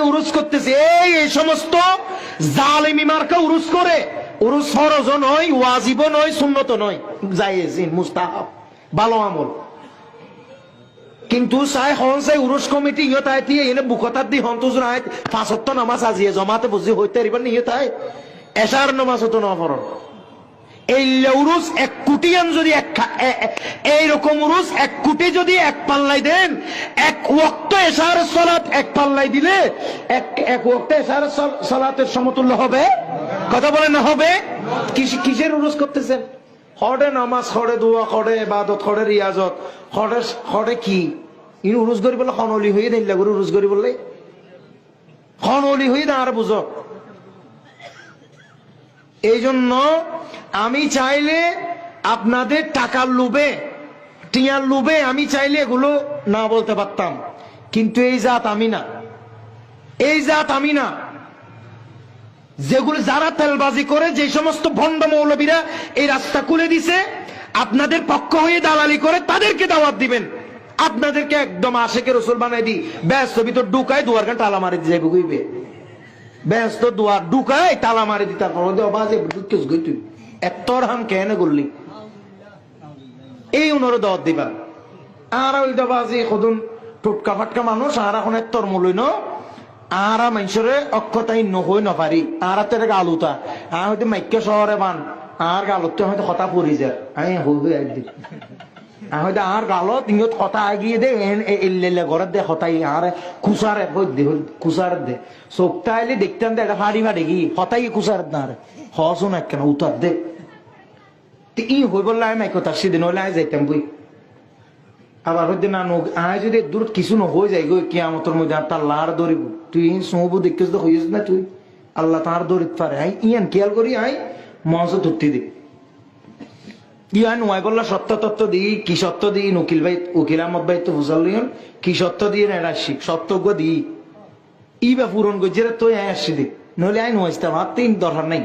আমি উরুস করতেছি, এই সমস্ত জালিমি মার্কা উরুস করে। উরুস ফরজ নয়, ওয়াজিব নয়, সুন্নত নয়, জায়েজ মুস্তাহাব ভালো আমল। কিন্তু চাই হন চাই উরুস কমিটি ইহত আইতি এনে বুকতার দি হন্তজ নাই 5 ওয়াক্ত নামাজ আজিয়ে জমাতে বুঝি হইতে এবার নিয়ে তাই এশার নামাজ তো না পড়ন। এই উরুস 1 কোটিয়ান যদি এইরকম উরুস 1 কোটি যদি এক পাল্লাই দেন, 1 ওয়াক্ত এশার সালাত 1 পাল্লাই দিলে 1 ওয়াক্ত এশার সালাতের সমতুল্য হবে? কথা বলেন না হবে? কিসের উরুস করতেছেন? হরে নামাজ, হরে দোয়া, হরে ইবাদত, হরে রিয়াজত, হরে কি ইন উরুস করি বলে খনলি হয়ে দিন লাগবে। উরুস করি বললে খনলি হয়ে না আর বুঝো। এই জন্য আমি চাইলে আপনাদের টাকার লোভে, টিয়ার লোভে আমি চাইলে এগুলো না বলতে পারতাম, কিন্তু এই জাত আমি না, এই জাত আমি না। যেগুলো যারা তেলবাজি করে, যে সমস্ত ভণ্ড মৌলবীরা এই রাস্তা খুলে দিছে, আপনাদের পক্ষ হয়ে দালালি করে, তাদেরকে দাওয়াত দিবেন। আপনাদেরকে একদম আশেকের রসুল বানাই দি, ব্যস্ত ভিতর ঢুকায় দুয়ার গান তালা মারি যাইব গইবে, ব্যস্ত দুয়ার ঢুকায় তালা মারি দি, তারপর বাজে ঢুকিস গই তুই এতর হাম কেন করলি, এই উনারও দাওয়াত দিবা। আর ওই দাবাজি কদুন টুটকা ফাটকা মানুষ, আর এখন এতর মূলই ন আরা মানুষরে অক্ষতাই নহই নপারি, আর তেরে গালুতা আর হয়তো মাইক্য শহরে বান আর গালতে হয়তো কথা পড়ি যায়, আমি হই একদিন হয়তো আর গালত ইঙ্গত কথা আগিয়ে দে এলে ঘরের দে হতাই আর কুসারে দে কুসার দে চোখটা আইলে দেখতাম দে একটা ফাড়ি ফাড়ি কি হতাই কুসার না রে হসও না কেন উতার দে ই হই বললে আমি মাইক্য সেদিন হইলে আয় যাইতাম বই। আবার হইতে না আয় যদি দূর কিছু ন হয়ে যায় গো কিয়ামতের মধ্যে আর তার লার দৌড়িব, তুই সবু দেখিস তো হইস না তুই, আল্লাহ তার দৌড়িতে পারে। আই ইয়ান খেয়াল করি আই মঞ্চ ধরতে দি ইয়ান ওয়াই বললা সত্য তত্ত্ব দিই, কি সত্য দিই উকিল আহমদ ভাই তো বুঝাল কি সত্য দিয়ে না শিখ সত্যজ্ঞ দিই ই বা পূরণ করছে তো আসছি দিক, নইলে আই নইতাম আর 3 দরকার নাই।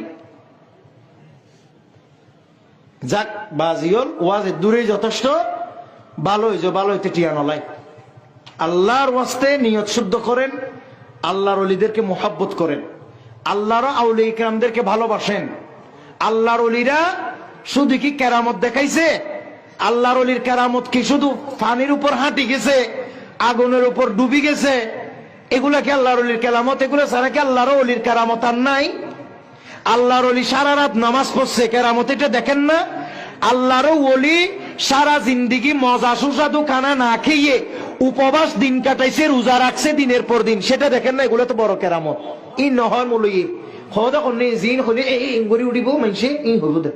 যাক বাজিওল ওয়াজ দূরে যথেষ্ট, ভালো হয়েছে, ভালো হইতে টিয়া নলাই। আল্লাহর ওয়াস্তে নিয়ত শুদ্ধ করেন, আল্লাহর ওলিদেরকে মোহাব্বত করেন, আল্লাহর আউলিয়া ইকরামদেরকে ভালোবাসেন। আল্লাহর ওলিরা শুধু কি কেরামত দেখাইছে? আল্লাহর ওলির কেরামত কি শুধু পানির উপর হাঁটি গেছে, আগুনের উপর ডুবি গেছে? এগুলা কি আল্লাহর ওলির কেরামত? এগুলো ছাড়া কি আল্লাহর ওলির কেরামত আর নাই? আল্লাহর ওলি সারা রাত নামাজ পড়ছে, কেরামত এটা দেখেন না? আল্লাহর ওলি সারা জিন্দিগি মজা সুস্বাদু খানা না খেয়ে উপবাস দিন কাটাইছে, রোজা রাখছে দিনের পর দিন, সেটা দেখেন না? এগুলো তো বড় কেরামত। ই নহয় মূলই হদা জিন হলে এই উঠিব মানুষে ই হইব দে